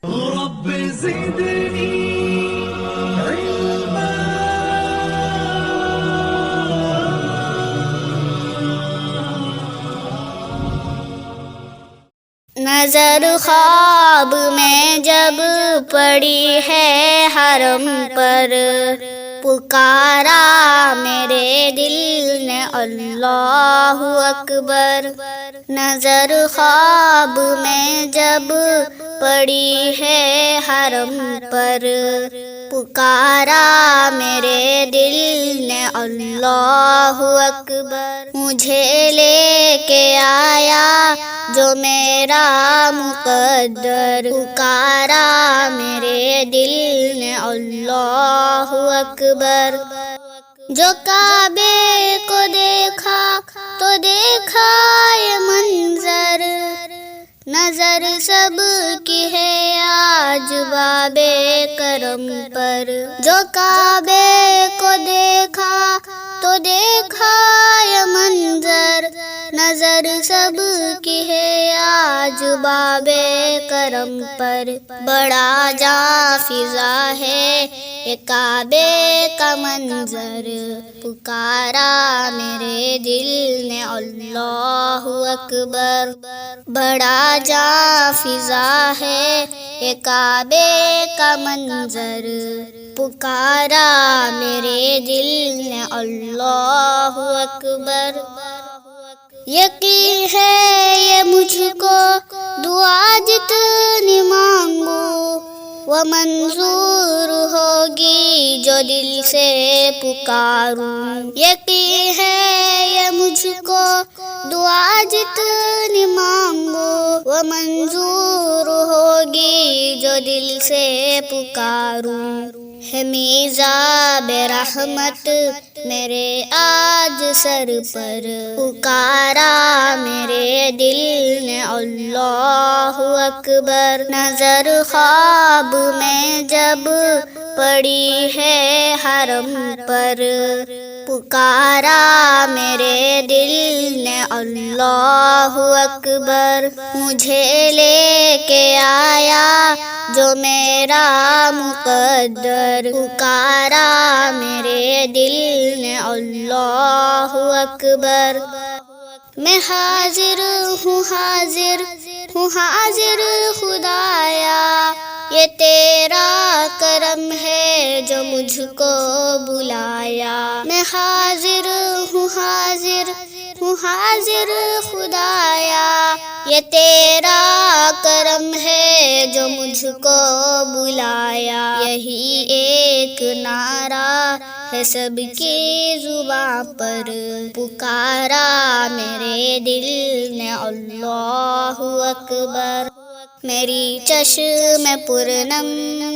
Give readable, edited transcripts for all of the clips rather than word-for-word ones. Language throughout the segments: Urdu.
رب زدني علما. نظر خواب میں جب پڑی ہے حرم پر، پکارا میرے دل نے اللہ اکبر. نظر خواب میں جب پڑی ہے حرم پر، پکارا میرے دل نے اللہ اکبر. مجھے لے کے آیا جو میرا مقدر، پکارا میرے دل نے اللہ اکبر. جو کعبے کو دیکھا تو دیکھا یہ منظر، نظر سب کی ہے آج باب کرم پر. جو کعبے کو دیکھا تو دیکھا یہ منظر، نظر سب کی ہے آج باب کرم پر. بڑا جاں فضا ہے یہ کعبے کا منظر، پکارا میرے دل نے اللہ اکبر. بڑا جاں فضا ہے یہ کعبے کا منظر، پکارا میرے دل نے اللہ اکبر. یقین ہے یہ مجھ کو دعا جتنی مانگوں وہ منظور ہوگی جو دل سے پکاروں. یقین ہے یہ مجھ کو دعا جتنی مانگوں وہ منظور ہوگی جو دل سے پکاروں. ہے میزاب رحمت میرے آج سر پر، پکارا میرے دل نے اللہ اکبر. نظر خواب میں جب پڑی ہے حرم پر، پکارا میرے دل نے اللہ اکبر. مجھے لے کے آیا جو میرا مقدر، پکارا میرے دل نے اللہ اکبر. میں حاضر ہوں حاضر ہوں حاضر خدایا، یہ تیرا کرم ہے جو مجھ کو بلایا. میں حاضر ہوں حاضر ہوں حاضر خدایا، یہ تیرا کرم ہے جو مجھ کو بلایا. یہی ایک نعرہ ہے سب کی زباں پر، پکارا میرے دل نے اللہ اکبر. میری چشم پرنم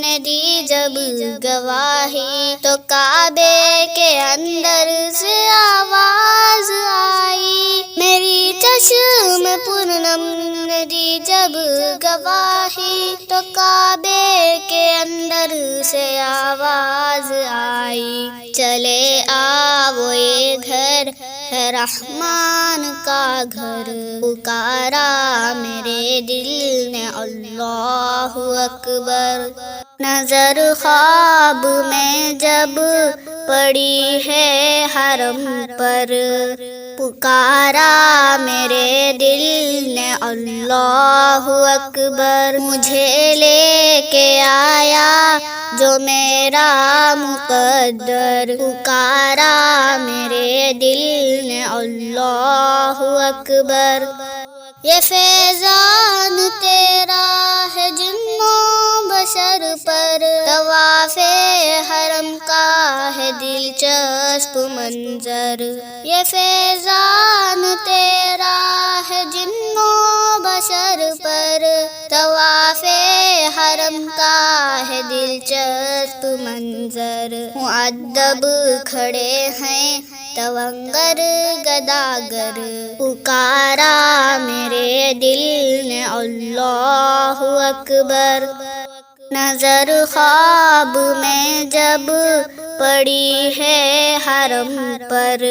نے دی جب گواہی، تو کعبے کے اندر سے آواز آئی. میری چشم پرنم نے دی جب گواہی، تو کعبے کے اندر سے آواز آئی. چلے آؤ یہ گھر ہے رحمان کا گھر، پکارا میرے دل نے اللہ اکبر. نظر خواب میں جب پڑی ہے حرم پر، پکارا میرے دل نے اللہ اکبر. مجھے لے کے آیا جو میرا مقدر، پکارا میرے دل نے اللہ اکبر. یہ فیضان تیرا ہے جنوں بشر پر، طواف حرم کا ہے دلچسپ منظر. یہ فیضان تیرا ہے جنوں بشر پر، طواف حرم کا ہے دلچسپ منظر. مؤدب کھڑے ہیں تونگر گداگر، پکارا میرے دل نے اللہ اکبر. نظر خواب میں جب پڑی ہے حرم پر،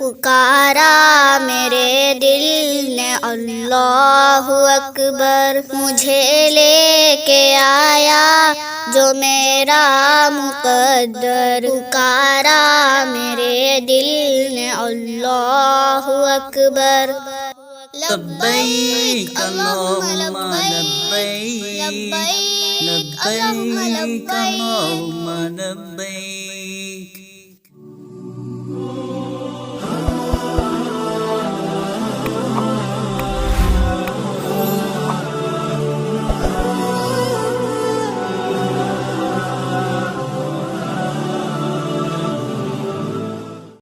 پکارا میرے دل نے اللہ اکبر، مجھے لے کے آیا جو میرا مقدر، پکارا میرے دل نے اللہ اکبر۔ لبیک اللہم لبیک، لبیک اللہم لبیک۔